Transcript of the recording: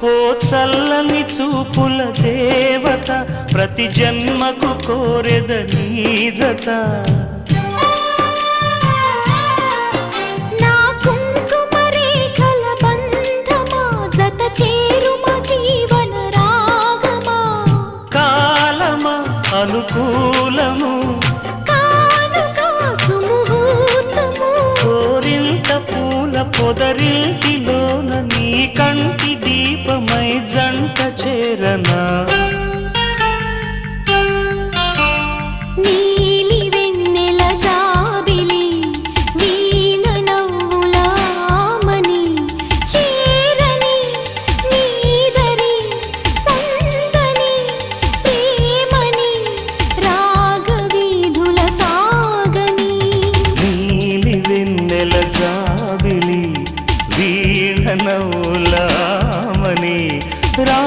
ఓ చల్లని చూపుల దేవత, ప్రతి జన్మకు కోరెద నీ జత. నా కుంకుమ రేఖల బంధమా, జత చేరుమ జీవన రాగమా. కాలమా అనుకూలము, కానుక సుముహూర్తము. కోరింత పూల పొదరింటిలోన నీ కంటి దీపమై జంట చేరనా. నీలి వెన్నెల జాబిలి, వీణ నవ్వుల ఆమని. చేరని నీదరి పొందని ప్రేమని, రాగవీధుల సాగని. నీలి వెన్నెల జాబిలి, వీణ నవ్వులామని రా